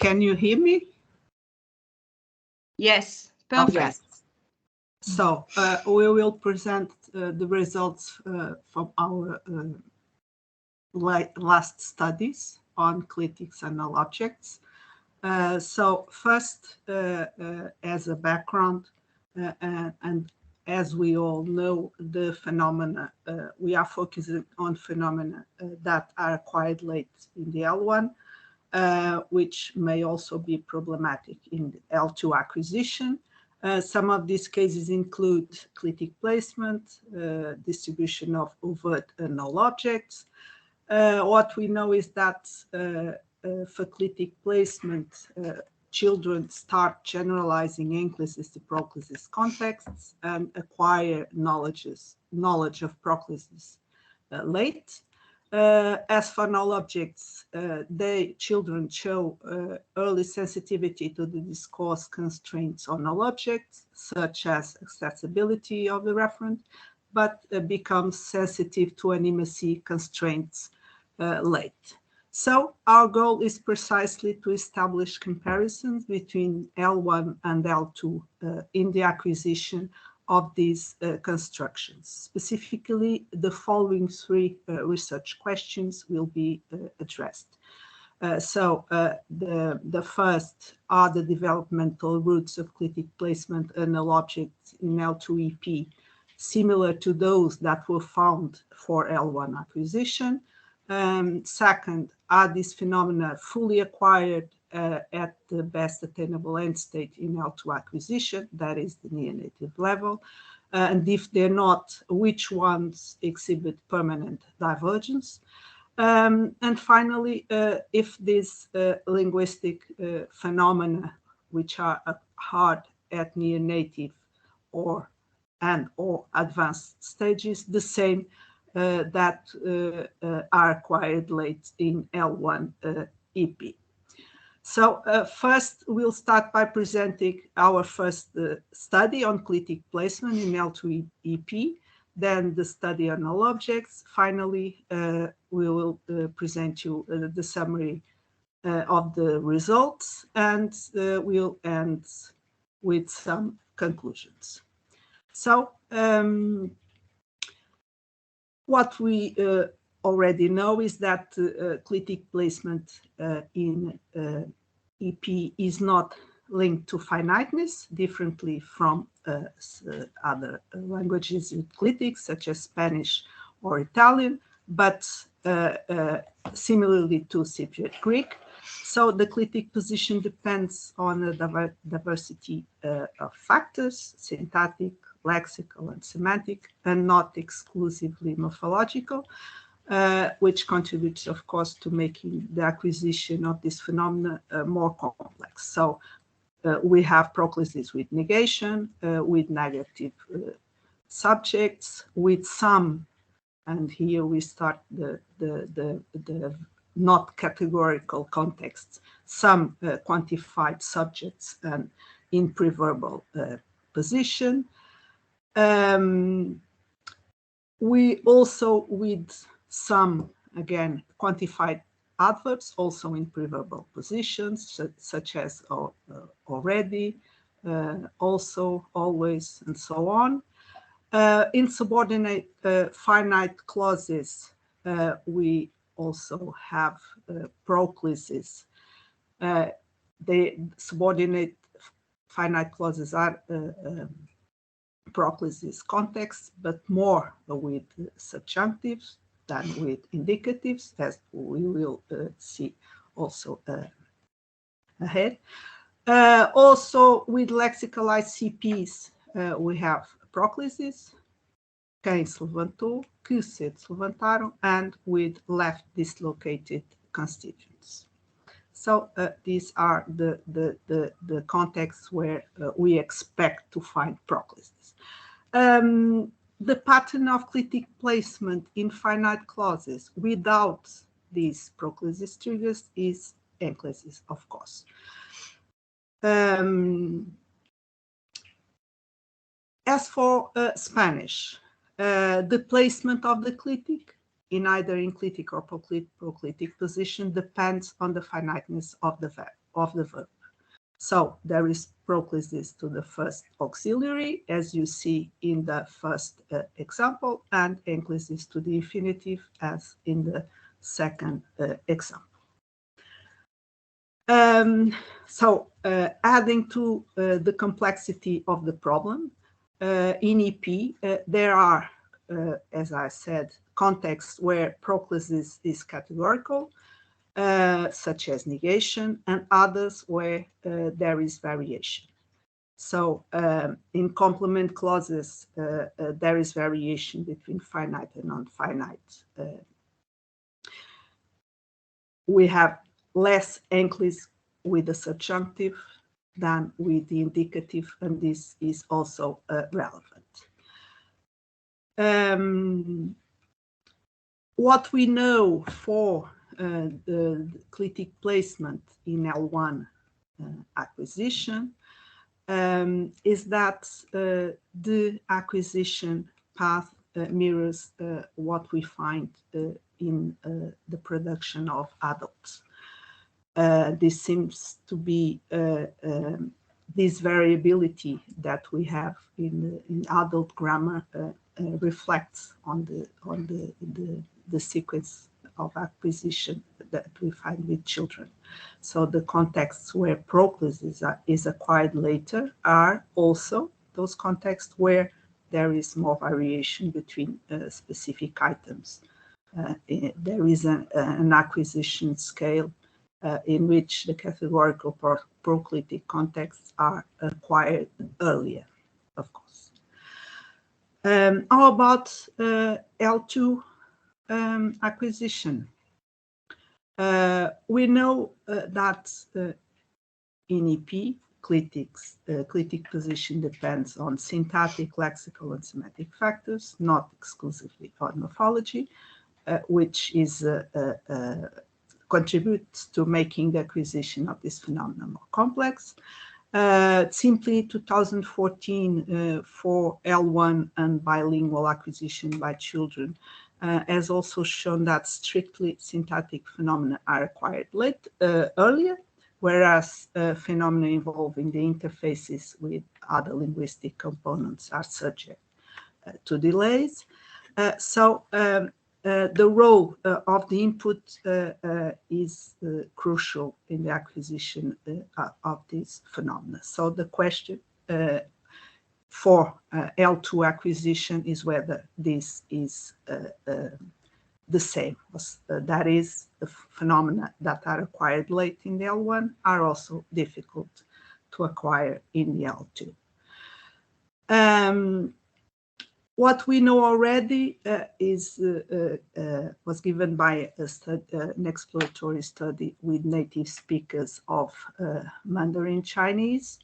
Can you hear me? Yes, perfect. Yes. So we will present the results from our last studies on clitics and null objects. So first, as a background, and as we all know, the phenomena, we are focusing on phenomena that are acquired late in the L1, which may also be problematic in the L2 acquisition. Some of these cases include clitic placement, distribution of overt and null objects. What we know is that for clitic placement, children start generalizing enclasis to proclasis contexts and acquire knowledge of proclasis late. As for null objects, children show early sensitivity to the discourse constraints on null objects, such as accessibility of the referent, but becomes sensitive to animacy constraints late. So our goal is precisely to establish comparisons between L1 and L2 in the acquisition of these constructions. Specifically, the following three research questions will be addressed. The first are the developmental routes of clitic placement and null objects in L2 EP, similar to those that were found for L1 acquisition. Second, are these phenomena fully acquired at the best attainable end state in L2 acquisition, that is the neonative level, and if they're not, which ones exhibit permanent divergence? And finally, if these linguistic phenomena, which are hard at neonative or advanced stages, the same that are acquired late in L1 EP. So first, we'll start by presenting our first study on clitic placement in L2 EP, then the study on null objects. Finally, we will present you the summary of the results, and we'll end with some conclusions. So what we already know is that clitic placement in EP is not linked to finiteness, differently from other languages with clitics, such as Spanish or Italian, but similarly to Cypriot Greek. So the clitic position depends on a diversity of factors, syntactic, lexical, and semantic, and not exclusively morphological, which contributes, of course, to making the acquisition of this phenomena more complex. So we have proclasis with negation, with negative subjects, with some, and here we start the not categorical contexts, some quantified subjects and in preverbal position. We also, with some, again, quantified adverbs, also in preverbal positions, such as already, also, always, and so on. In subordinate finite clauses, we also have proclases. The subordinate finite clauses are proclasis contexts, but more with subjunctives than with indicatives, as we will see also ahead. Also, with lexical ICPs, we have proclasis, quem se levantou, que se levantaram, and with left dislocated constituents. So these are the contexts where we expect to find proclasis. The pattern of clitic placement in finite clauses without these proclasis triggers is enclasis, of course. As for Spanish, the placement of the clitic in either enclitic or proclitic position depends on the finiteness of the verb. So there is proclisis to the first auxiliary, as you see in the first example, and enclisis to the infinitive, as in the second example. Adding to the complexity of the problem, in EP, there are, as I said, contexts where proclisis is categorical, such as negation, and others where there is variation. So in complement clauses, there is variation between finite and non-finite. We have less enclis with the subjunctive than with the indicative, and this is also relevant. What we know for the clitic placement in L1 acquisition is that the acquisition path mirrors what we find in the production of adults. This seems to be this variability that we have in adult grammar reflects on the sequence of acquisition that we find with children. So the contexts where proclisis is acquired later are also those contexts where there is more variation between specific items. There is an acquisition scale in which the categorical proclitic contexts are acquired earlier, of course. How about L2 acquisition? We know that in EP, clitic position depends on syntactic, lexical, and semantic factors, not exclusively on morphology, which is contributes to making the acquisition of this phenomenon more complex. Simply 2014 for L1 and bilingual acquisition by children has also shown that strictly syntactic phenomena are acquired earlier, whereas phenomena involving the interfaces with other linguistic components are subject to delays. The role of the input is crucial in the acquisition of these phenomena. So the question for L2 acquisition is whether this is the same. That is, the phenomena that are acquired late in the L1 are also difficult to acquire in the L2. What we know already was given by an exploratory study with native speakers of Mandarin Chinese.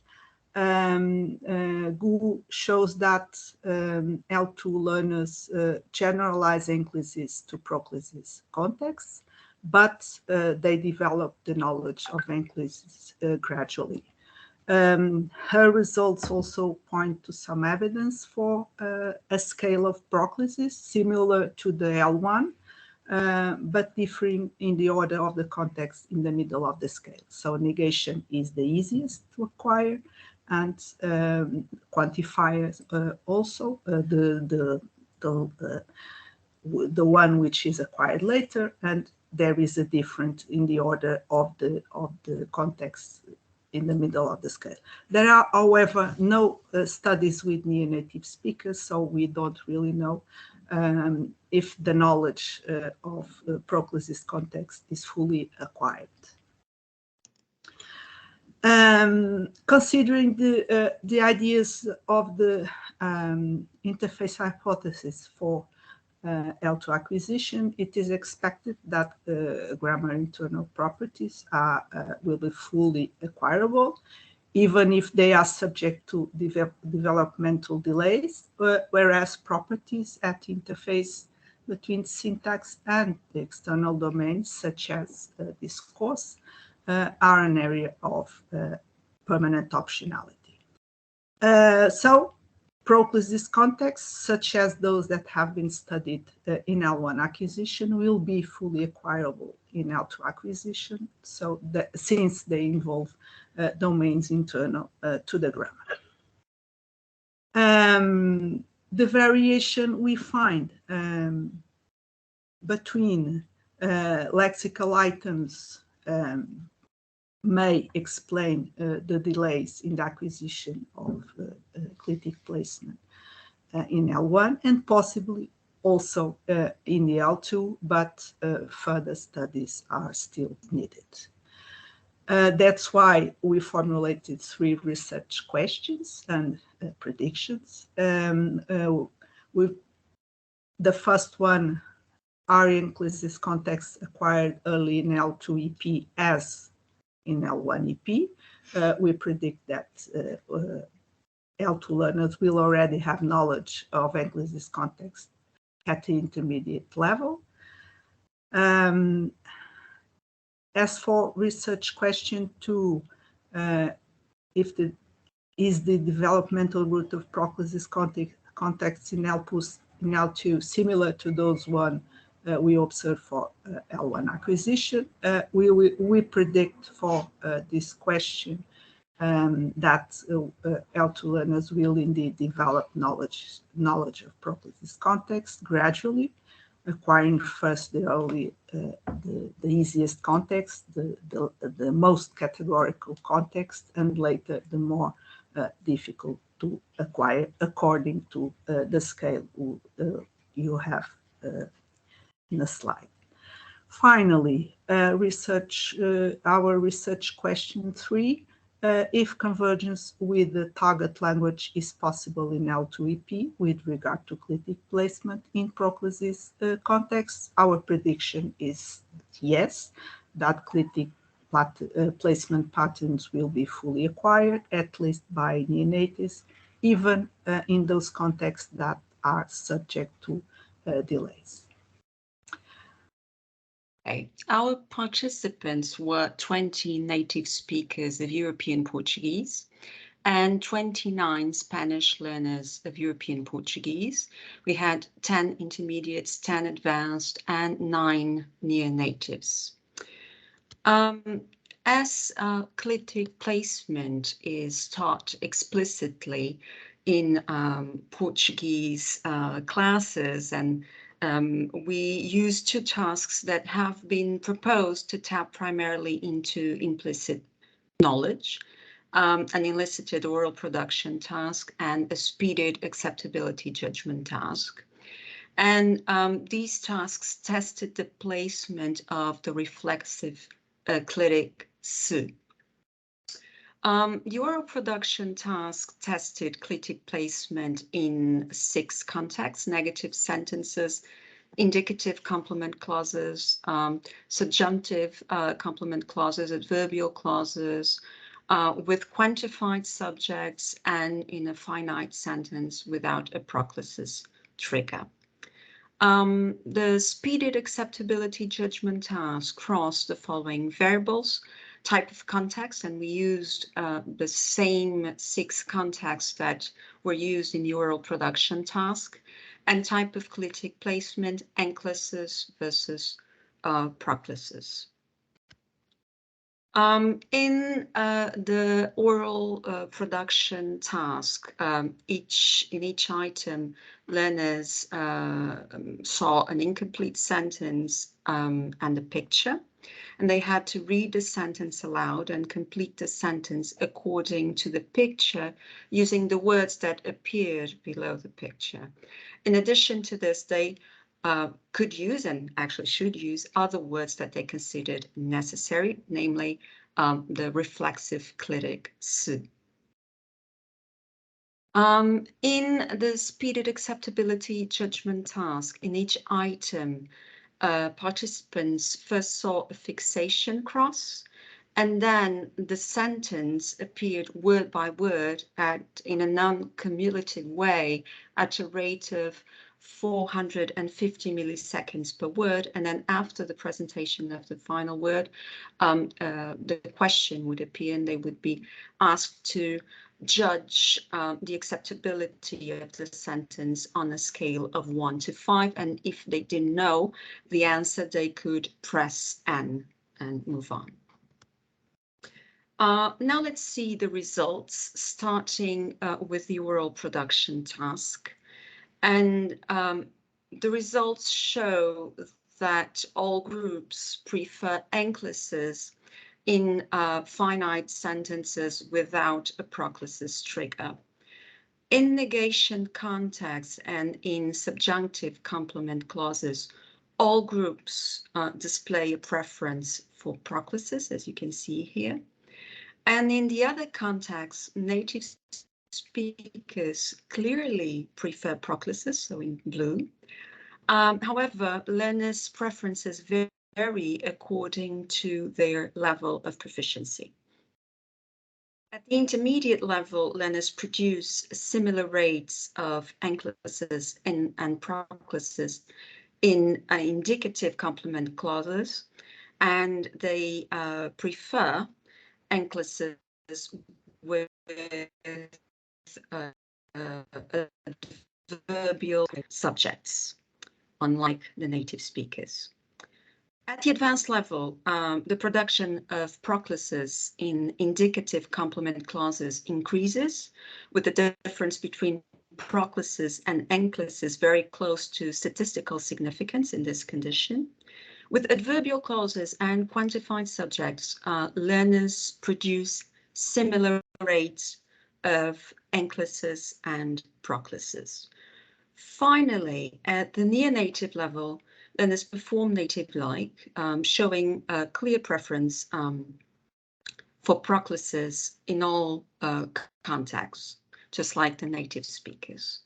Gu shows that L2 learners generalize enclisis to proclisis contexts, but they develop the knowledge of enclisis gradually. Her results also point to some evidence for a scale of proclisis similar to the L1, but differing in the order of the context in the middle of the scale. So negation is the easiest to acquire, and quantifiers also the one which is acquired later, and there is a difference in the order of the context in the middle of the scale. There are, however, no studies with neonative speakers, so we don't really know if the knowledge of proclisis context is fully acquired. Considering the ideas of the interface hypothesis for L2 acquisition, it is expected that grammar internal properties will be fully acquirable, even if they are subject to developmental delays, whereas properties at interface between syntax and the external domains, such as discourse, are an area of permanent optionality. So Proclus contexts, such as those that have been studied in L1 acquisition, will be fully acquirable in L2 acquisition, so that, since they involve domains internal to the grammar. The variation we find between lexical items may explain the delays in the acquisition of clitic placement in L1 and possibly also in the L2, but further studies are still needed. That's why we formulated 3 research questions and predictions. The first one, are inclusive contexts acquired early in L2 EP as in L1 EP? We predict that L2 learners will already have knowledge of inclusive context at the intermediate level. As for research question 2, is the developmental route of proclus contexts in L2 similar to those one we observe for L1 acquisition? We predict for this question that L2 learners will indeed develop knowledge of proclus context gradually, acquiring first the easiest context, the most categorical context, and later the more difficult to acquire according to the scale you have in the slide. Finally, our research question 3, if convergence with the target language is possible in L2 EP with regard to clitic placement in proclus contexts, our prediction is yes, that clitic placement patterns will be fully acquired, at least by neonatives, even in those contexts that are subject to delays. Okay. Our participants were 20 native speakers of European Portuguese and 29 Spanish learners of European Portuguese. We had 10 intermediates, 10 advanced, and 9 neonatives. As clitic placement is taught explicitly in Portuguese classes, and we use 2 tasks that have been proposed to tap primarily into implicit knowledge, an elicited oral production task and a speeded acceptability judgment task. And these tasks tested the placement of the reflexive clitic S. The oral production task tested clitic placement in 6 contexts: negative sentences, indicative complement clauses, subjunctive complement clauses, adverbial clauses, with quantified subjects, and in a finite sentence without a proclus trigger. The speeded acceptability judgment task crossed the following variables: type of context, and we used the same 6 contexts that were used in the oral production task, and type of clitic placement, enclasis versus procluses. In the oral production task, in each item, learners saw an incomplete sentence and a picture, and they had to read the sentence aloud and complete the sentence according to the picture using the words that appeared below the picture. In addition to this, they could use, and actually should use, other words that they considered necessary, namely the reflexive clitic S. In the speeded acceptability judgment task, in each item, participants first saw a fixation cross, and then the sentence appeared word by word in a non-cumulative way at a rate of 450 milliseconds per word, and then after the presentation of the final word, the question would appear and they would be asked to judge the acceptability of the sentence on a scale of 1 to 5. And if they didn't know the answer, they could press N and move on. Now let's see the results, starting with the oral production task. And the results show that all groups prefer enclases in finite sentences without a proclasis trigger. In negation context and in subjunctive complement clauses, all groups display a preference for proclasis, as you can see here. And in the other contexts, native speakers clearly prefer proclasis, so in blue. However, learners' preferences vary according to their level of proficiency. At the intermediate level, learners produce similar rates of enclases and proclasis in indicative complement clauses, and they prefer enclases with adverbial subjects, unlike the native speakers. At the advanced level, the production of proclasis in indicative complement clauses increases, with the difference between proclasis and enclases very close to statistical significance in this condition. With adverbial clauses and quantified subjects, learners produce similar rates of enclases and proclasis. Finally, at the near-native level, learners perform native-like, showing a clear preference for proclasis in all contexts, just like the native speakers.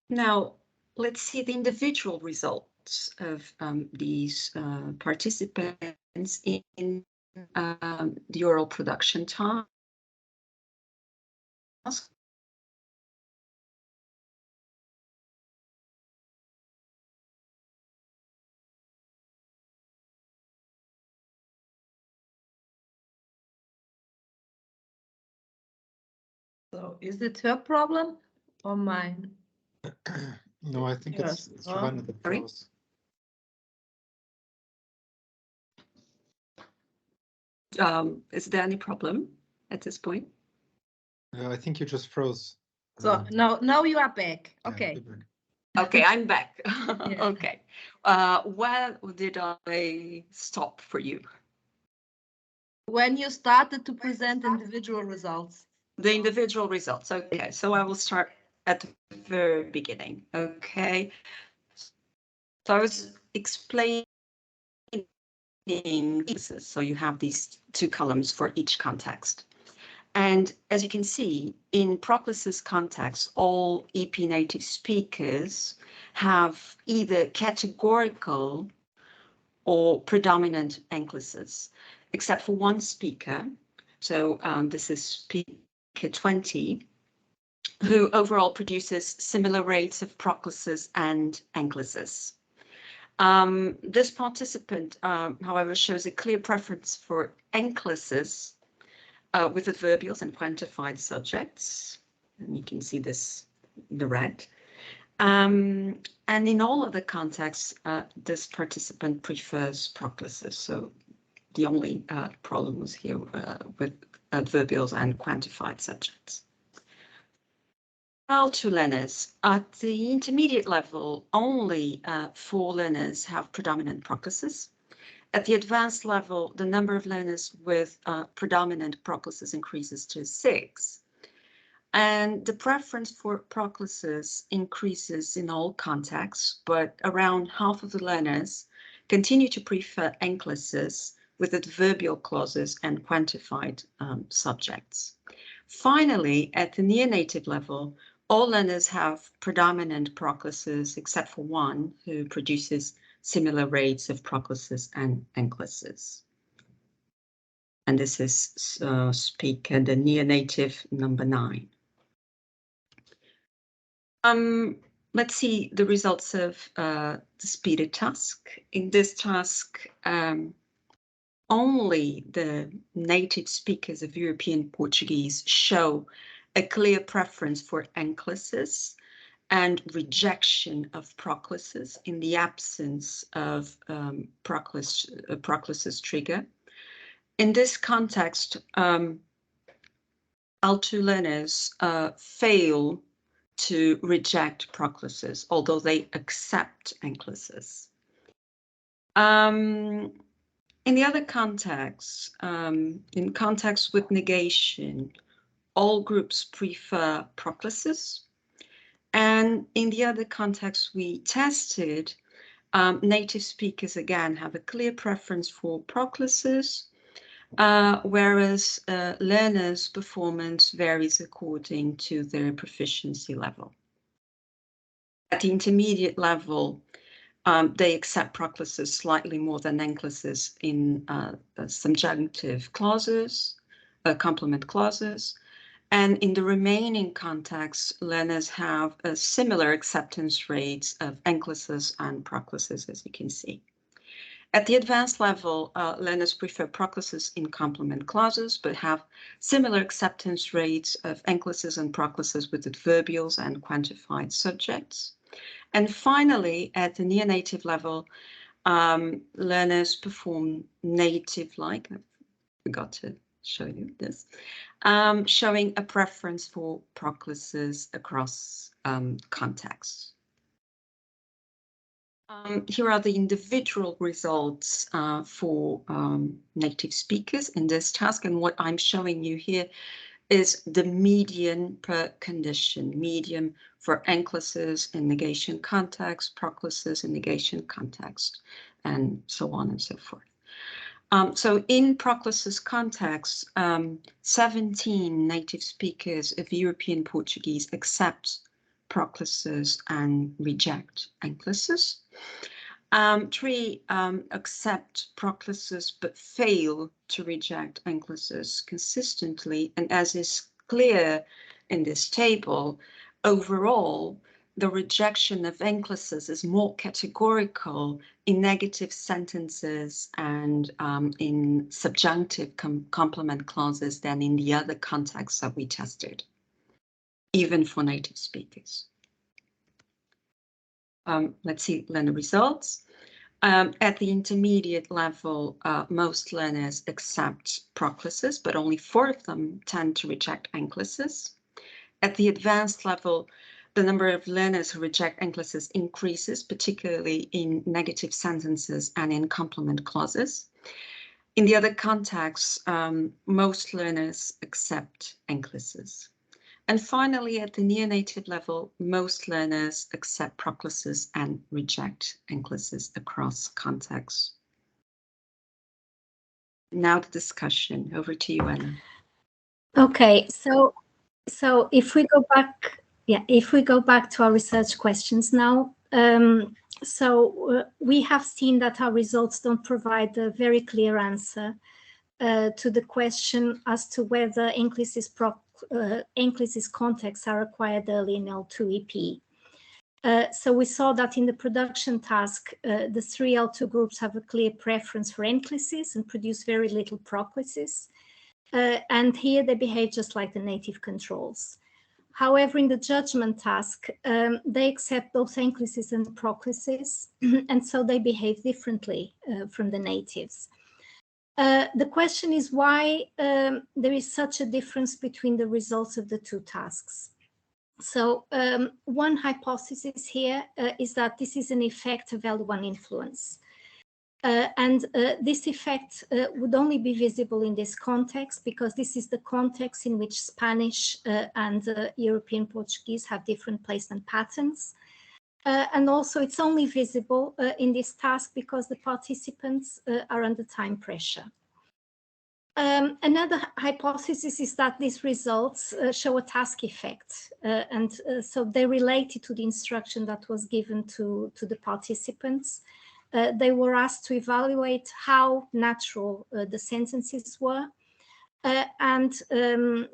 Now, let's see the individual results of these participants in the oral production task. So is it her problem or mine? No, I think Yes. it's Joana that froze. Is there any problem at this point? I think you just froze. So now you are back. Okay. Okay, I'm back. Yeah. Okay. Where did I stop for you? When you started to present individual results. The individual results. Okay, so I will start at the very beginning. Okay. So I was explaining, so you have these two columns for each context. And as you can see, in proclasis context, all EP native speakers have either categorical or predominant enclases, except for one speaker. So this is speaker 20, who overall produces similar rates of proclasis and enclases. This participant, however, shows a clear preference for enclases with adverbials and quantified subjects. And you can see this in the red. And in all other contexts, this participant prefers proclasis. So the only problem was here with adverbials and quantified subjects. Well, to learners, at the intermediate level, only 4 learners have predominant proclasis. At the advanced level, the number of learners with predominant proclasis increases to 6. And the preference for proclasis increases in all contexts, but around half of the learners continue to prefer enclases with adverbial clauses and quantified subjects. Finally, at the near-native level, all learners have predominant proclasis except for one who produces similar rates of proclasis and enclases. And this is speaker, the near-native number 9. Let's see the results of the speeded task. In this task, only the native speakers of European Portuguese show a clear preference for enclasis and rejection of proclasis in the absence of proclasis trigger. In this context, L2 learners fail to reject proclasis, although they accept enclasis. In the other contexts, in contexts with negation, all groups prefer proclasis. And in the other contexts we tested, native speakers again have a clear preference for proclasis, whereas learners' performance varies according to their proficiency level. At the intermediate level, they accept proclasis slightly more than enclasis in subjunctive clauses, complement clauses. And in the remaining contexts, learners have a similar acceptance rates of enclasis and proclasis, as you can see. At the advanced level, learners prefer proclasis in complement clauses, but have similar acceptance rates of enclasis and proclasis with adverbials and quantified subjects. And finally, at the near-native level, learners perform native-like. I forgot to show you this, showing a preference for proclasis across contexts. Here are the individual results for native speakers in this task, and what I'm showing you here is the median per condition, median for enclasis in negation context, proclasis in negation context, and so on and so forth. So in proclasis context, 17 native speakers of European Portuguese accept proclasis and reject enclasis. 3 accept proclasis but fail to reject enclasis consistently, and as is clear in this table, overall the rejection of enclasis is more categorical in negative sentences and in subjunctive complement clauses than in the other contexts that we tested, even for native speakers. Let's see learner results. At the intermediate level, most learners accept proclasis, but only 4 of them tend to reject enclasis. At the advanced level, the number of learners who reject enclasis increases, particularly in negative sentences and in complement clauses. In the other contexts, most learners accept enclasis. And finally, at the near-native level, most learners accept proclasis and reject enclasis across contexts. Now the discussion. Over to you, Anna. Okay, so if we go back to our research questions now, we have seen that our results don't provide a very clear answer to the question as to whether enclasis contexts are acquired early in L2 EP. So we saw that in the production task, the 3 L2 groups have a clear preference for enclasis and produce very little proclasis. And here they behave just like the native controls. However, in the judgment task, they accept both enclasis and proclasis, and so they behave differently from the natives. The question is why there is such a difference between the results of the 2 tasks. So one hypothesis here is that this is an effect of L1 influence. This effect would only be visible in this context because this is the context in which Spanish and European Portuguese have different placement patterns. And also it's only visible in this task because the participants are under time pressure. Another hypothesis is that these results show a task effect, so they're related to the instruction that was given to the participants. They were asked to evaluate how natural the sentences were, and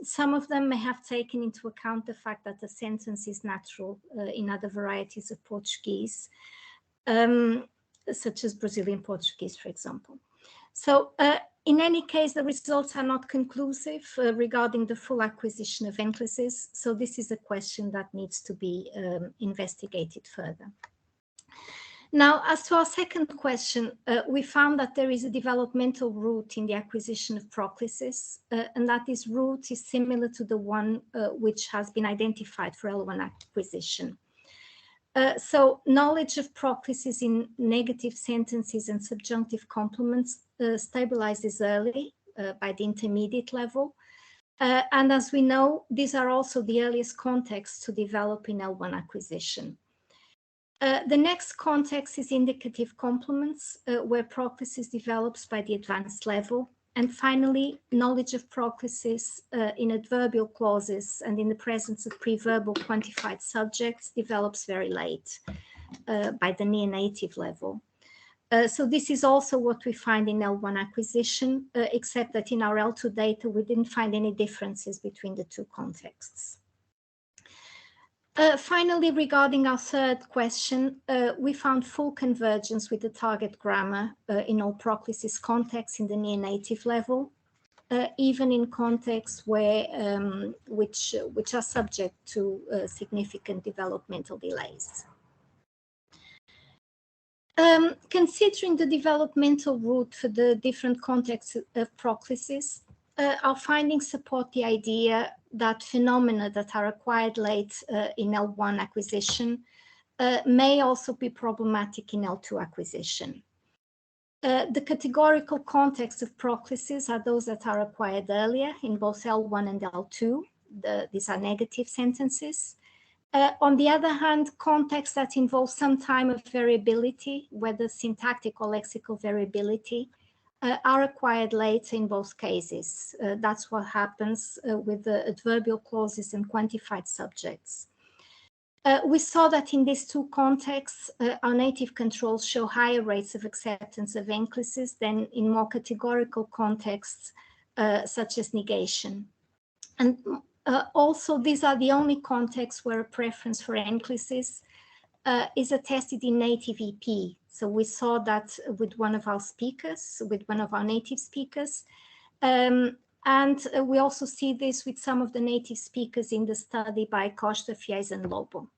some of them may have taken into account the fact that the sentence is natural in other varieties of Portuguese, such as Brazilian Portuguese, for example. So in any case, the results are not conclusive regarding the full acquisition of enclaves. So this is a question that needs to be investigated further. Now, as to our second question, we found that there is a developmental route in the acquisition of proclises, and that this route is similar to the one which has been identified for L1 acquisition. So knowledge of proclises in negative sentences and subjunctive complements stabilizes early by the intermediate level. And as we know, these are also the earliest contexts to develop in L1 acquisition. The next context is indicative complements, where proclises develops by the advanced level. And finally, knowledge of proclises in adverbial clauses and in the presence of pre-verbal quantified subjects develops very late by the near-native level. So this is also what we find in L1 acquisition, except that in our L2 data, we didn't find any differences between the two contexts. Finally, regarding our third question, we found full convergence with the target grammar in all proclises contexts in the near-native level, even in contexts where which are subject to significant developmental delays. Considering the developmental route for the different contexts of proclises, our findings support the idea that phenomena that are acquired late in L1 acquisition may also be problematic in L2 acquisition. The categorical contexts of proclises are those that are acquired earlier in both L1 and L2. These are negative sentences. On the other hand, contexts that involve some time of variability, whether syntactic or lexical variability, are acquired later in both cases. That's what happens with the adverbial clauses and quantified subjects. We saw that in these two contexts, our native controls show higher rates of acceptance of enclaves than in more categorical contexts, such as negation. And also, these are the only contexts where a preference for enclaves is attested in native EP. So we saw that with one of our speakers, with one of our native speakers. And we also see this with some of the native speakers in the study by Costa, Fieis, and Lobo.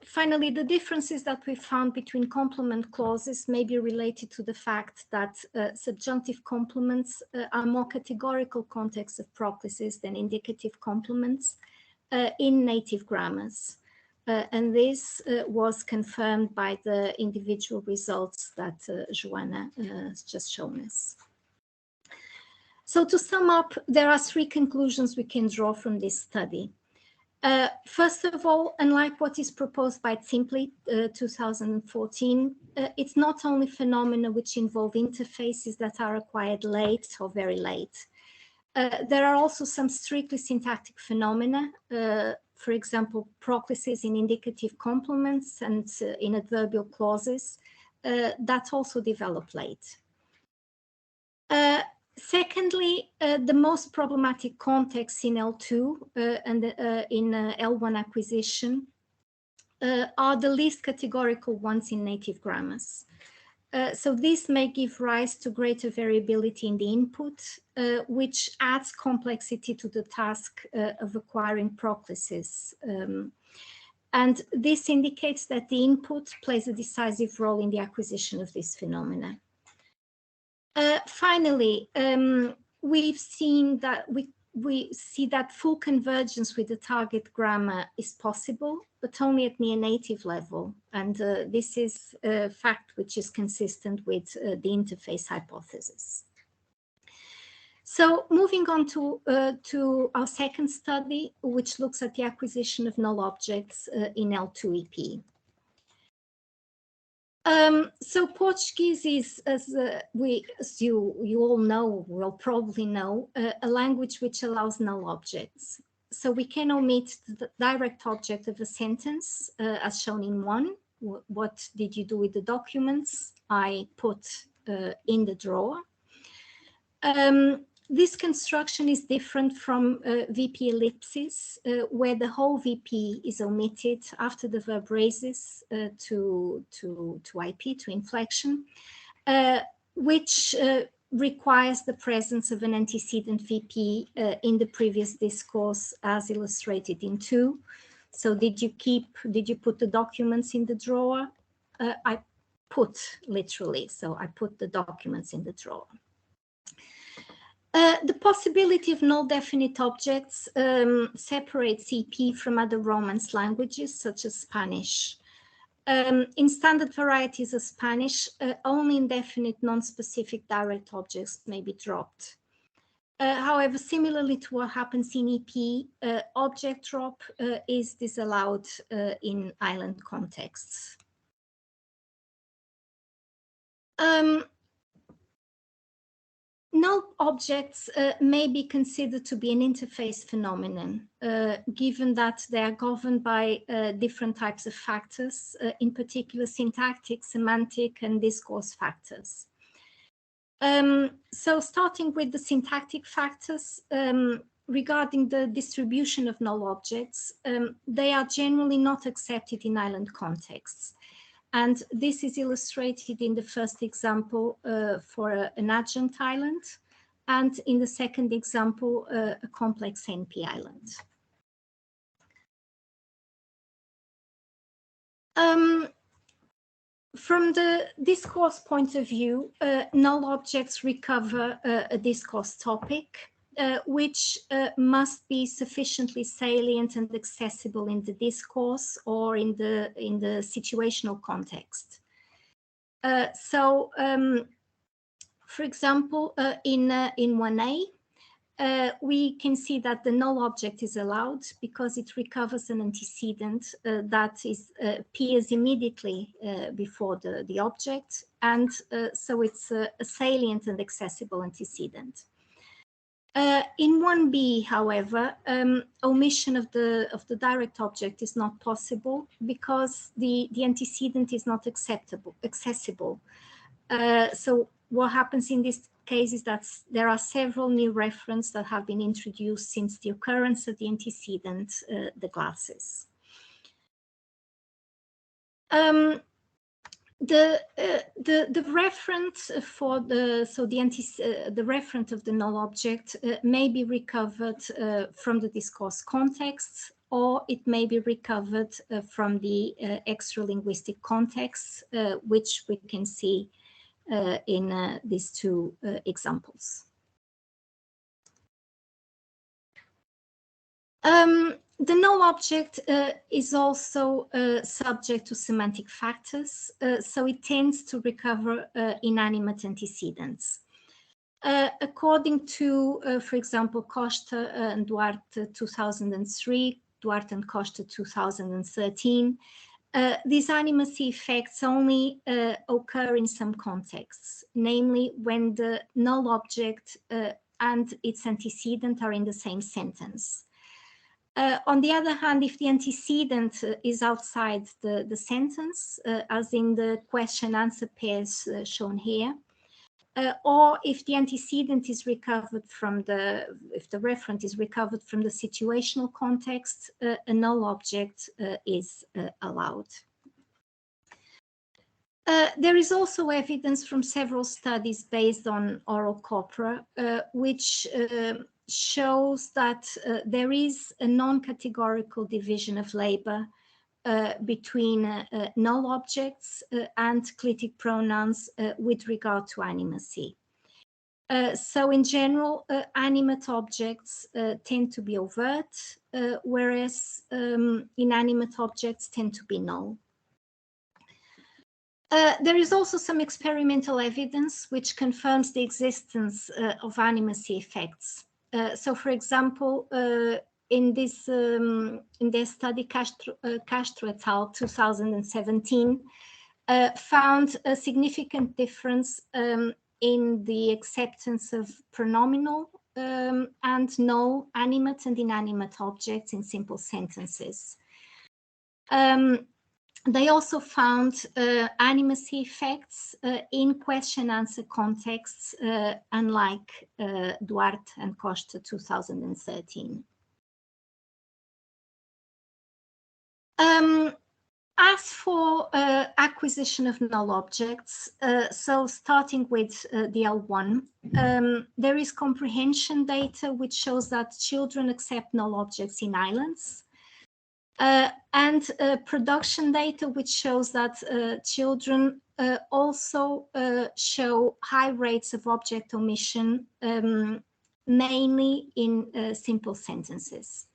Finally, the differences that we found between complement clauses may be related to the fact that subjunctive complements are more categorical contexts of proclises than indicative complements in native grammars. And this was confirmed by the individual results that Joana has just shown us. So to sum up, there are three conclusions we can draw from this study. First of all, unlike what is proposed by Simply 2014, it's not only phenomena which involve interfaces that are acquired late or very late. There are also some strictly syntactic phenomena, for example, proclises in indicative complements and in adverbial clauses that also develop late. Secondly, the most problematic contexts in L2 and in L1 acquisition are the least categorical ones in native grammars. So this may give rise to greater variability in the input, which adds complexity to the task of acquiring proclises. And this indicates that the input plays a decisive role in the acquisition of this phenomena. Finally, we've seen that we see that full convergence with the target grammar is possible, but only at near native level. And this is a fact which is consistent with the interface hypothesis. So moving on to our second study, which looks at the acquisition of null objects in L2 EP. So Portuguese is, as you all know, will probably know, a language which allows null objects. So we can omit the direct object of a sentence, as shown in 1. What did you do with the documents? I put in the drawer. This construction is different from VP ellipsis, where the whole VP is omitted after the verb raises to IP, to inflection, which requires the presence of an antecedent VP in the previous discourse as illustrated in 2. So did you put the documents in the drawer? I put, literally, so I put the documents in the drawer. The possibility of null definite objects separates EP from other Romance languages, such as Spanish. In standard varieties of Spanish, only indefinite non-specific direct objects may be dropped. However, similarly to what happens in EP, object drop is disallowed in island contexts. Null objects may be considered to be an interface phenomenon, given that they are governed by different types of factors, in particular syntactic, semantic, and discourse factors. So starting with the syntactic factors, regarding the distribution of null objects, they are generally not accepted in island contexts. And this is illustrated in the first example for an adjunct island, and in the second example, a complex NP island. From the discourse point of view, null objects recover a discourse topic, which must be sufficiently salient and accessible in the discourse or in the situational context. For example, in 1A, we can see that the null object is allowed because it recovers an antecedent that appears immediately before the object, and so it's a salient and accessible antecedent. In 1B, however, omission of the direct object is not possible because the antecedent is not accessible. So what happens in this case is that there are several new references that have been introduced since the occurrence of the antecedent, the glasses. The referent for the referent of the null object may be recovered from the discourse context, or it may be recovered from the extra-linguistic context, which we can see in these 2 examples. The null object is also subject to semantic factors, so it tends to recover inanimate antecedents. According to, for example, Costa and Duarte 2003, Duarte and Costa 2013, these animacy effects only occur in some contexts, namely when the null object and its antecedent are in the same sentence. On the other hand, if the antecedent is outside the sentence, as in the question-answer pairs shown here, or if the antecedent is recovered from if the referent is recovered from the situational context, a null object is allowed. There is also evidence from several studies based on oral corpora, which shows that there is a non-categorical division of labor between null objects and clitic pronouns with regard to animacy. So in general, animate objects tend to be overt, whereas inanimate objects tend to be null. There is also some experimental evidence which confirms the existence of animacy effects. So, for example, in their study, Castro et al. 2017 found a significant difference in the acceptance of pronominal and null animate and inanimate objects in simple sentences. They also found animacy effects in question-answer contexts, unlike Duarte and Costa 2013. As for acquisition of null objects, so starting with the L1, there is comprehension data which shows that children accept null objects in islands, and production data which shows that children also show high rates of object omission, mainly in simple sentences.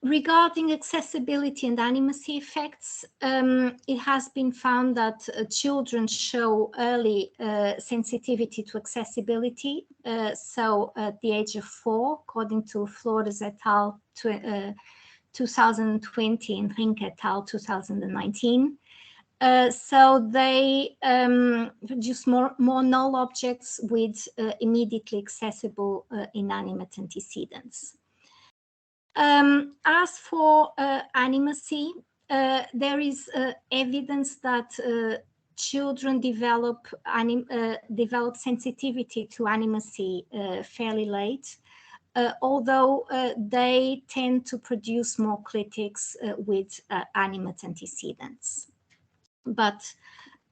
Regarding accessibility and animacy effects, it has been found that children show early sensitivity to accessibility. So at the age of 4, according to Flores et al. 2020 and Rink et al. 2019. So they produce more null objects with immediately accessible inanimate antecedents. As for animacy, there is evidence that children develop sensitivity to animacy fairly late, although they tend to produce more clitics with animate antecedents. But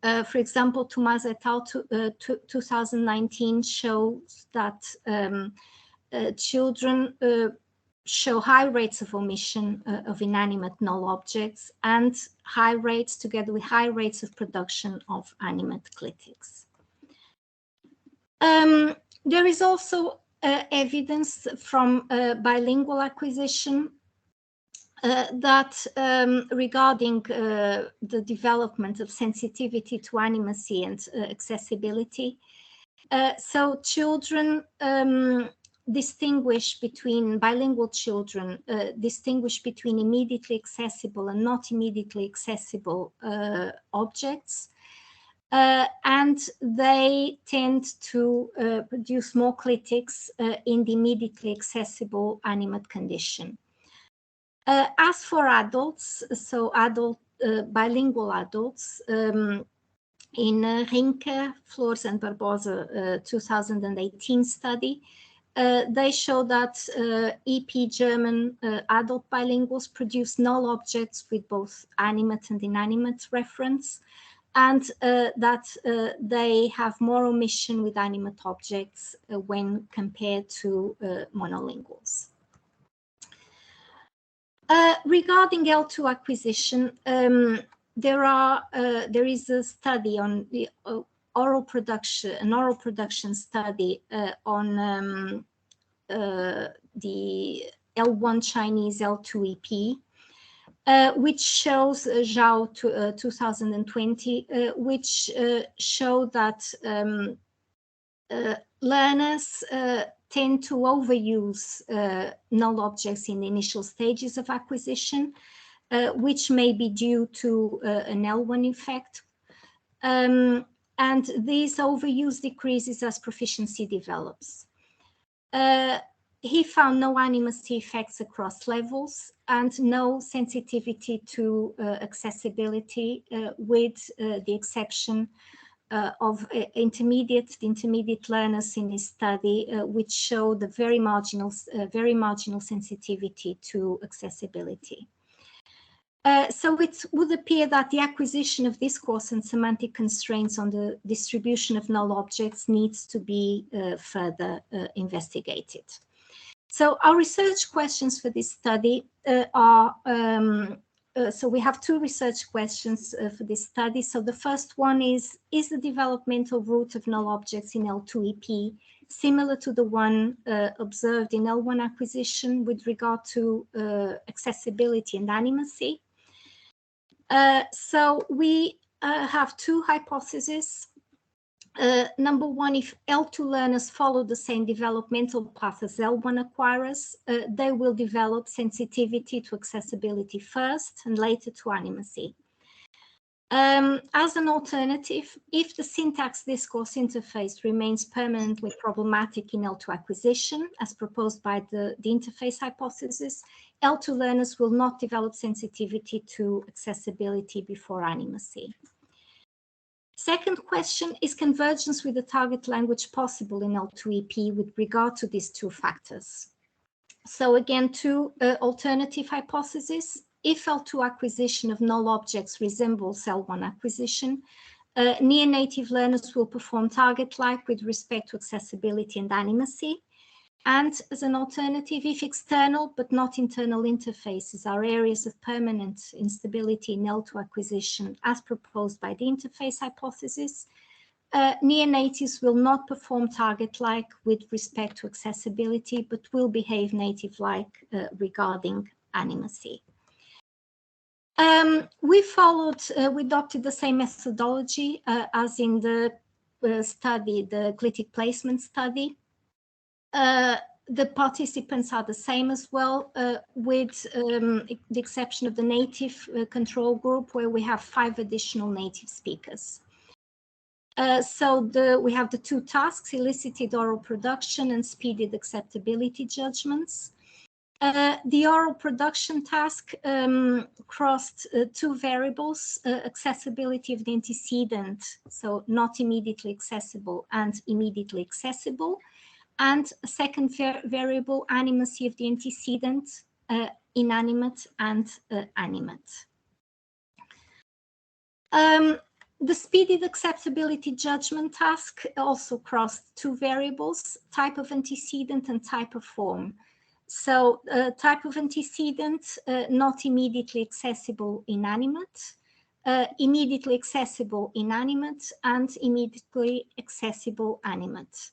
for example, Tomás et al. 2019 shows that children show high rates of omission of inanimate null objects and high rates, together with high rates of production of animate clitics. There is also evidence from bilingual acquisition that regarding the development of sensitivity to animacy and accessibility. So children distinguish between bilingual children, distinguish between immediately accessible and not immediately accessible objects, and they tend to produce more clitics in the immediately accessible animate condition. As for adults, so bilingual adults, in Rinke, Flores and Barbosa 2018 study, they show that EP German adult bilinguals produce null objects with both animate and inanimate reference, and that they have more omission with animate objects when compared to monolinguals. Regarding L2 acquisition, there is a study on the an oral production study on the L1 Chinese L2 EP, which shows Zhao 2020, which show that learners tend to overuse null objects in the initial stages of acquisition, which may be due to an L1 effect. And this overuse decreases as proficiency develops. He found no animacy effects across levels and no sensitivity to accessibility, with the exception of intermediate learners in his study, which show the very marginal sensitivity to accessibility. So it would appear that the acquisition of discourse and semantic constraints on the distribution of null objects needs to be further investigated. So our research questions for this study are, so we have 2 research questions for this study. So the first one is the developmental route of null objects in L2 EP similar to the one observed in L1 acquisition with regard to accessibility and animacy? So we have 2 hypotheses. Number 1, if L2 learners follow the same developmental path as L1 acquirers, they will develop sensitivity to accessibility first and later to animacy. As an alternative, if the syntax discourse interface remains permanently problematic in L2 acquisition, as proposed by the interface hypothesis, L2 learners will not develop sensitivity to accessibility before animacy. Second question, is convergence with the target language possible in L2 EP with regard to these two factors? So again, two alternative hypotheses. If L2 acquisition of null objects resembles L1 acquisition, near-native learners will perform target-like with respect to accessibility and animacy. And as an alternative, if external but not internal interfaces are areas of permanent instability in L2 acquisition as proposed by the interface hypothesis, near-natives will not perform target-like with respect to accessibility, but will behave native-like regarding animacy. We adopted the same methodology as in the study, the Clitic placement study. The participants are the same as well, with the exception of the native control group, where we have 5 additional native speakers. We have the two tasks, elicited oral production and speeded acceptability judgments. The oral production task crossed 2 variables, accessibility of the antecedent, so not immediately accessible and immediately accessible, and a second variable, animacy of the antecedent, inanimate and animate. The speeded acceptability judgment task also crossed 2 variables, type of antecedent and type of form. So type of antecedent, not immediately accessible, inanimate, immediately accessible, inanimate, and immediately accessible, animate.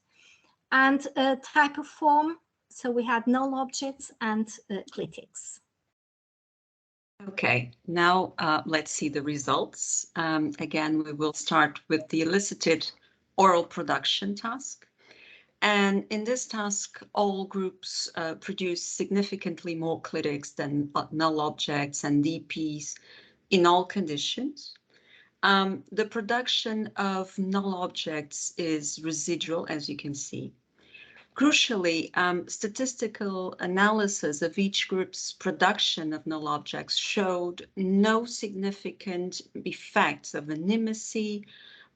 And type of form, so we had null objects and clitics. Okay, now let's see the results. Again, we will start with the elicited oral production task. And in this task, all groups produce significantly more clitics than null objects and DPs in all conditions. The production of null objects is residual, as you can see. Crucially, statistical analysis of each group's production of null objects showed no significant effects of animacy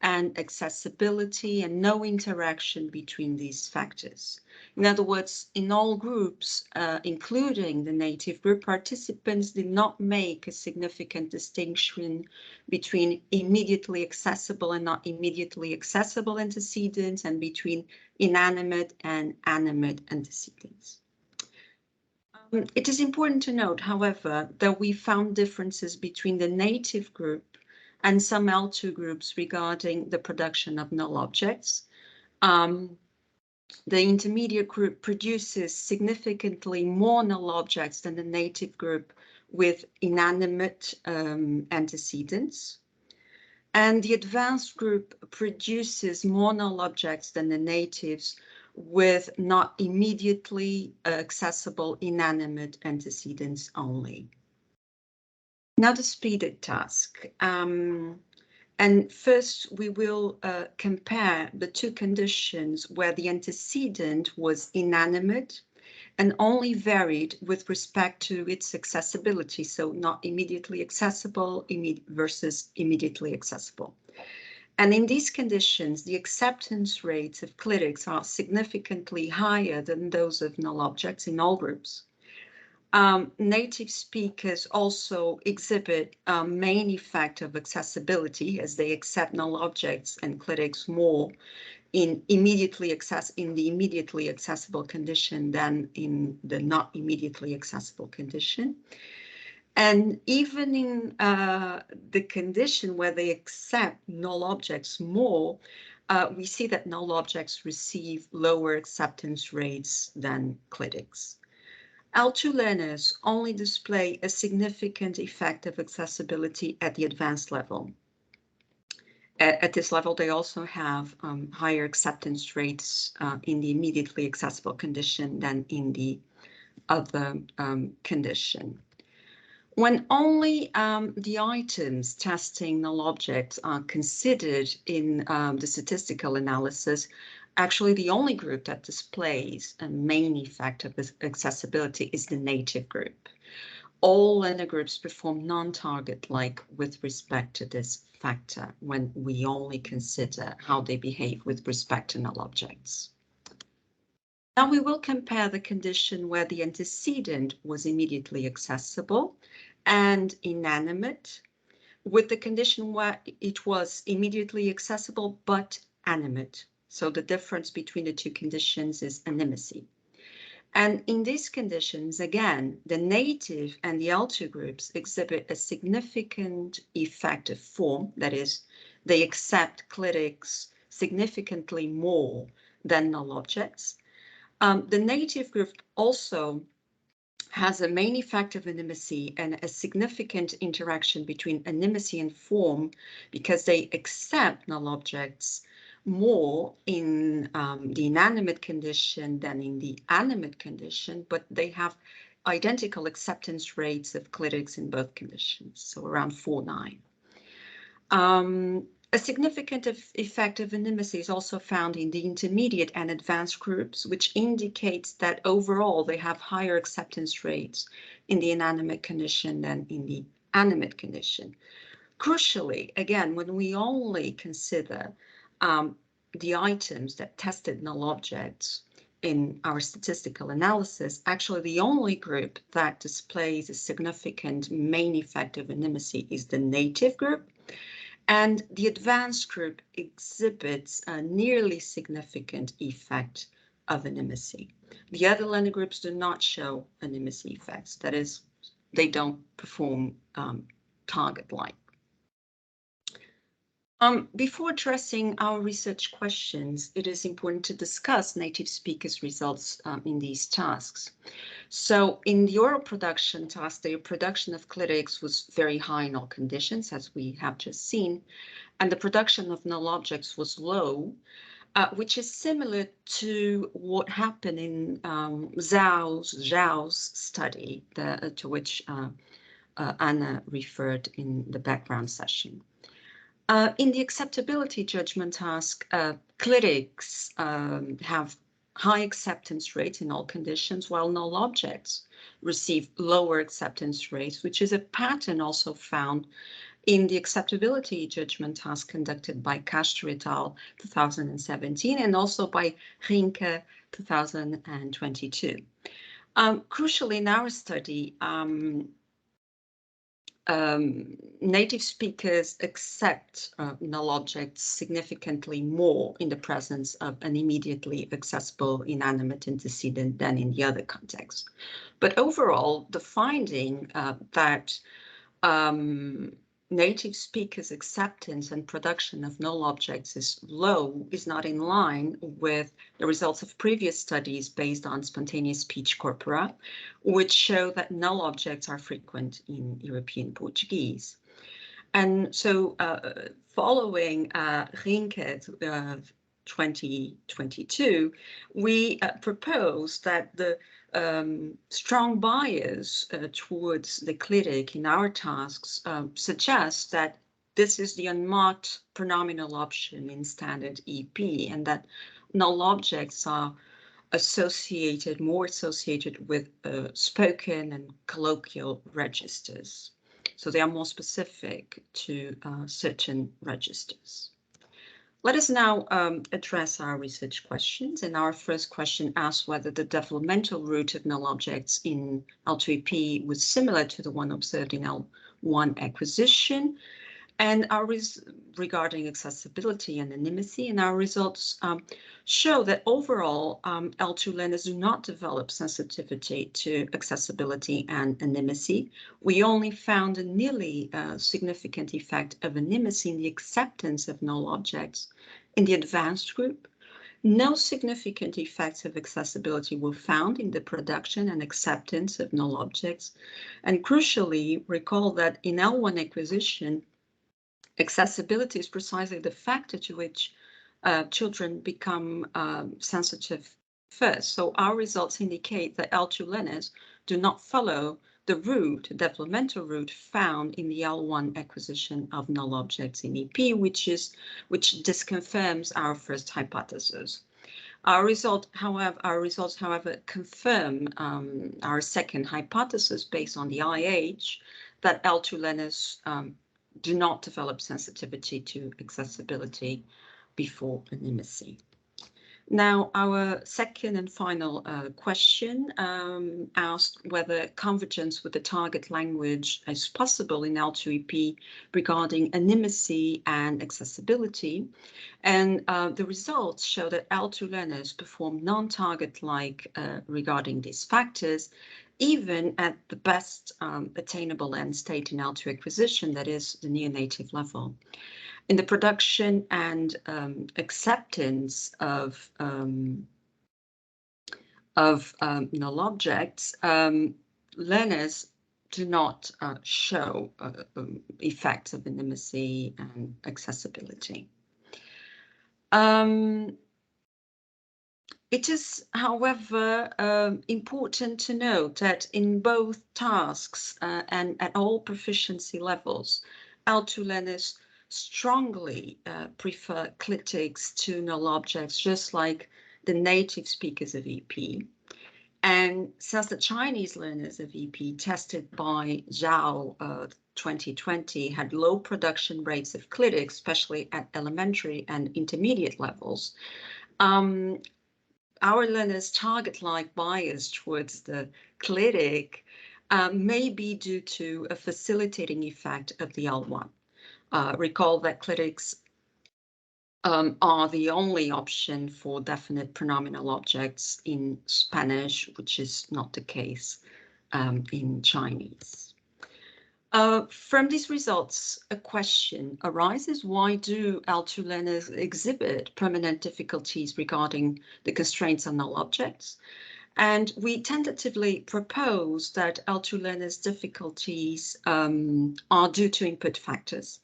and accessibility and no interaction between these factors. In other words, in all groups, including the native group, participants did not make a significant distinction between immediately accessible and not immediately accessible antecedents and between inanimate and animate antecedents. It is important to note, however, that we found differences between the native group and some L2 groups regarding the production of null objects. The intermediate group produces significantly more null objects than the native group with inanimate antecedents. And the advanced group produces more null objects than the natives with not immediately accessible inanimate antecedents only. Now the speeded task. And first we will compare the 2 conditions where the antecedent was inanimate and only varied with respect to its accessibility, so not immediately accessible versus immediately accessible. And in these conditions, the acceptance rates of clitics are significantly higher than those of null objects in all groups. Native speakers also exhibit a main effect of accessibility as they accept null objects and clitics more in the immediately accessible condition than in the not immediately accessible condition. And even in the condition where they accept null objects more, we see that null objects receive lower acceptance rates than clitics. L2 learners only display a significant effect of accessibility at the advanced level. At this level, they also have higher acceptance rates in the immediately accessible condition than in the other condition. When only the items testing null objects are considered in the statistical analysis, actually the only group that displays a main effect of accessibility is the native group. All other groups perform non-target-like with respect to this factor when we only consider how they behave with respect to null objects. Now we will compare the condition where the antecedent was immediately accessible and inanimate with the condition where it was immediately accessible but animate. So the difference between the two conditions is animacy. And in these conditions, again, the native and the L2 groups exhibit a significant effect of form, that is, they accept clitics significantly more than null objects. The native group also has a main effect of animacy and a significant interaction between animacy and form because they accept null objects more in the inanimate condition than in the animate condition, but they have identical acceptance rates of clitics in both conditions, so around 4-9. A significant effect of animacy is also found in the intermediate and advanced groups, which indicates that overall they have higher acceptance rates in the inanimate condition than in the animate condition. Crucially, again, when we only consider the items that tested null objects in our statistical analysis, actually the only group that displays a significant main effect of animacy is the native group. And the advanced group exhibits a nearly significant effect of animacy. The other learner groups do not show animacy effects. That is, they don't perform target-like. Before addressing our research questions, it is important to discuss native speakers' results in these tasks. So in the oral production task, the production of clitics was very high in all conditions, as we have just seen, and the production of null objects was low, which is similar to what happened in Zhao's study, to which Anna referred in the background session. In the acceptability judgment task, clitics have high acceptance rates in all conditions, while null objects receive lower acceptance rates, which is a pattern also found in the acceptability judgment task conducted by Castro et al. 2017 and also by Rinke 2022. Crucially, in our study, native speakers accept null objects significantly more in the presence of an immediately accessible inanimate antecedent than in the other contexts. But overall, the finding that native speakers' acceptance and production of null objects is low is not in line with the results of previous studies based on spontaneous speech corpora, which show that null objects are frequent in European Portuguese. And so following Rinke 2022, we propose that the strong bias towards the clitic in our tasks suggests that this is the unmarked pronominal option in standard EP, and that null objects are more associated with spoken and colloquial registers. So they are more specific to certain registers. Let us now address our research questions. And our first question asks whether the developmental route of null objects in L2EP was similar to the one observed in L1 acquisition. And regarding accessibility and animacy, and our results show that overall L2 learners do not develop sensitivity to accessibility and animacy. We only found a nearly significant effect of animacy in the acceptance of null objects in the advanced group. No significant effects of accessibility were found in the production and acceptance of null objects. And crucially, recall that in L1 acquisition, accessibility is precisely the factor to which children become sensitive first. So our results indicate that L2 learners do not follow the root, developmental root found in the L1 acquisition of null objects in EP, which disconfirms our first hypothesis. Our results, however, confirm our second hypothesis based on the IH that L2 learners do not develop sensitivity to accessibility before animacy. Now, our second and final question asked whether convergence with the target language is possible in L2EP regarding animacy and accessibility. And the results show that L2 learners perform non-target-like regarding these factors, even at the best attainable end state in L2 acquisition, that is the near-native level. In the production and acceptance of null objects, learners do not show effects of animacy and accessibility. It is, however, important to note that in both tasks and at all proficiency levels, L2 learners strongly prefer Clitics to null objects, just like the native speakers of EP. And since the Chinese learners of EP tested by Zhao 2020 had low production rates of Clitics, especially at elementary and intermediate levels, our learners' target-like bias towards the Clitic may be due to a facilitating effect of the L1. Recall that Clitics are the only option for definite pronominal objects in Spanish, which is not the case in Chinese. From these results, a question arises: why do L2 learners exhibit permanent difficulties regarding the constraints on null objects? And we tentatively propose that L2 learners' difficulties are due to input factors.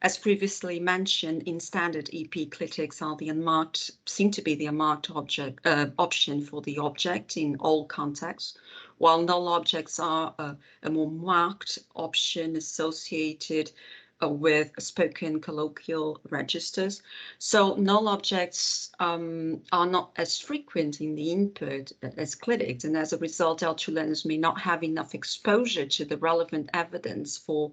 As previously mentioned, in standard EP, Clitics are the unmarked, seem to be the unmarked object option for the object in all contexts, while null objects are a more marked option associated with spoken colloquial registers. So null objects are not as frequent in the input as Clitics, and as a result, L2 learners may not have enough exposure to the relevant evidence for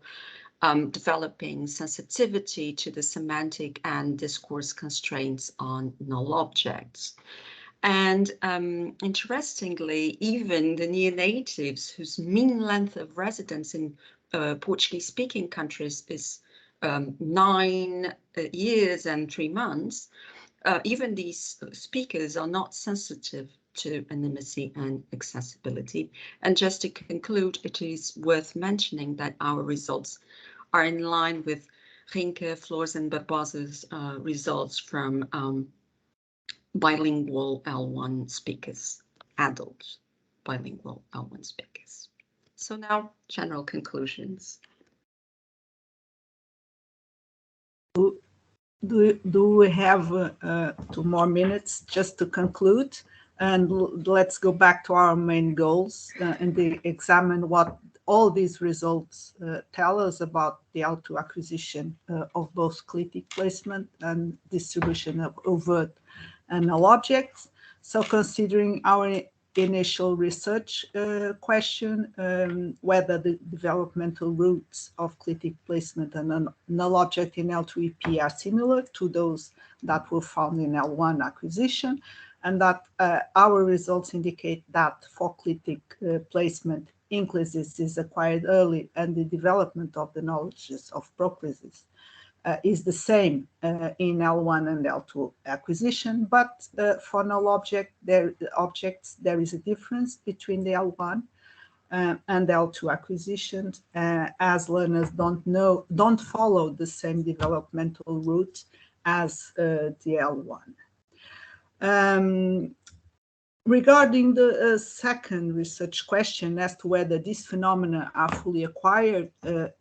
developing sensitivity to the semantic and discourse constraints on null objects. And interestingly, even the near-natives whose mean length of residence in Portuguese-speaking countries is 9 years and 3 months, even these speakers are not sensitive to animacy and accessibility. And just to conclude, it is worth mentioning that our results are in line with Rinke, Flores, and Barbosa's results from bilingual L1 speakers, adult bilingual L1 speakers. So now, general conclusions. Do we have 2 more minutes just to conclude? And let's go back to our main goals and examine what all these results tell us about the L2 acquisition of both Clitic placement and distribution of overt and null objects. So considering our initial research question, whether the developmental routes of Clitic placement and null object in L2EP are similar to those that were found in L1 acquisition, and that our results indicate that for Clitic placement, inclusis is acquired early and the development of the knowledges of proclisis is the same in L1 and L2 acquisition, but for null objects, there is a difference between the L1 and L2 acquisitions, as learners don't follow the same developmental route as the L1. Regarding the second research question as to whether these phenomena are fully acquired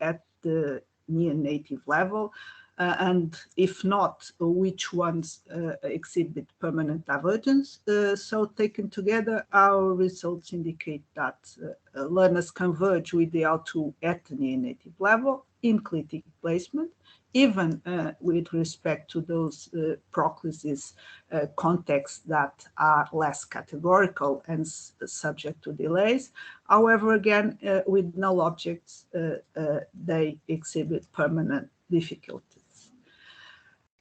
at the near-native level, and if not, which ones exhibit permanent divergence. So taken together, our results indicate that learners converge with the L2 at the neonative level in clitic placement, even with respect to those proclisis contexts that are less categorical and subject to delays. However, again, with null objects, they exhibit permanent difficulties.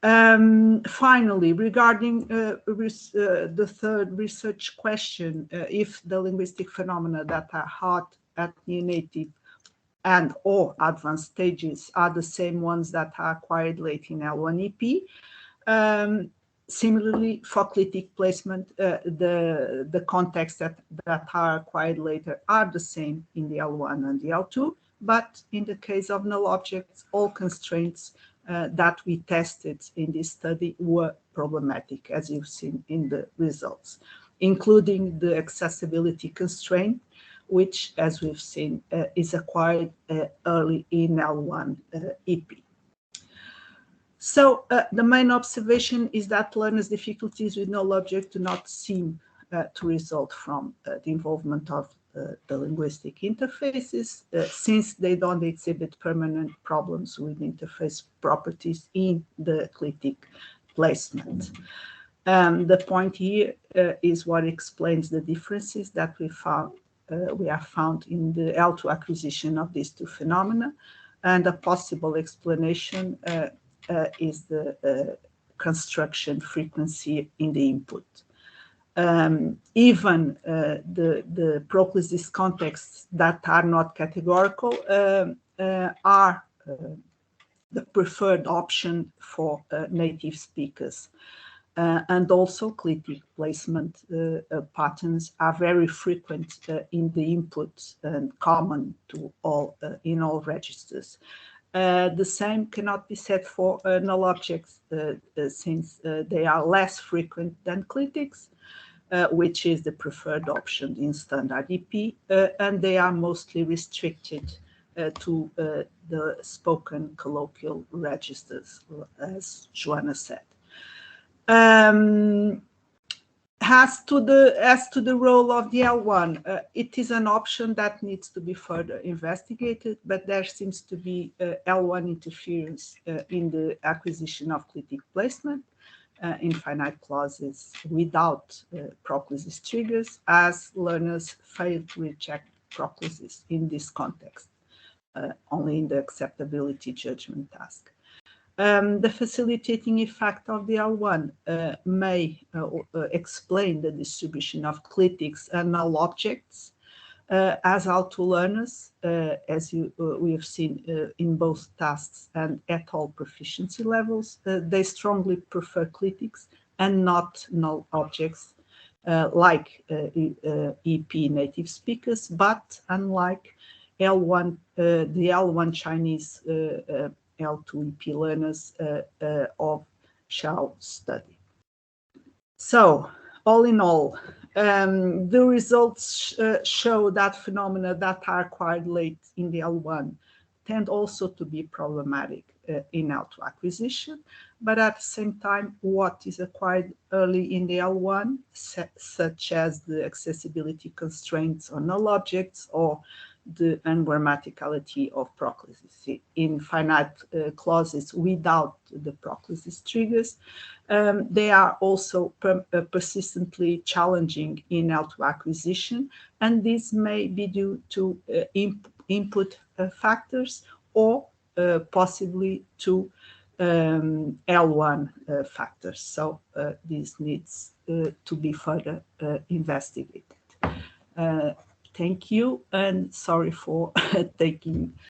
Finally, regarding the third research question, if the linguistic phenomena that are hard at neonative and or advanced stages are the same ones that are acquired late in L1 EP. Similarly, for clitic placement, the contexts that are acquired later are the same in the L1 and the L2, but in the case of null objects, all constraints that we tested in this study were problematic, as you've seen in the results, including the accessibility constraint, which, as we've seen, is acquired early in L1 EP. So the main observation is that learners' difficulties with null object do not seem to result from the involvement of the linguistic interfaces, since they don't exhibit permanent problems with interface properties in the clitic placement. The point here is what explains the differences that we have found in the L2 acquisition of these two phenomena, and a possible explanation is the construction frequency in the input. Even the proclisis contexts that are not categorical are the preferred option for native speakers. And also clitic placement patterns are very frequent in the input and common to all in all registers. The same cannot be said for null objects since they are less frequent than clitics, which is the preferred option in standard EP, and they are mostly restricted to the spoken colloquial registers, as Joana said. As to the role of the L1, it is an option that needs to be further investigated, but there seems to be L1 interference in the acquisition of clitic placement in finite clauses without proclisis triggers, as learners fail to reject proclisis in this context, only in the acceptability judgment task. The facilitating effect of the L1 may explain the distribution of clitics and null objects as L2 learners, as we have seen in both tasks and at all proficiency levels. They strongly prefer clitics and not null objects, like EP native speakers, but unlike L1, the L1 Chinese L2 EP learners of Xiao study. So, all in all, the results show that phenomena that are acquired late in the L1 tend also to be problematic in L2 acquisition, but at the same time, what is acquired early in the L1, such as the accessibility constraints on null objects or the ungrammaticality of proclisis in finite clauses without the proclisis triggers. They are also persistently challenging in L2 acquisition, and this may be due to input factors or possibly to L1 factors. So this needs to be further investigated. Thank you, and sorry for taking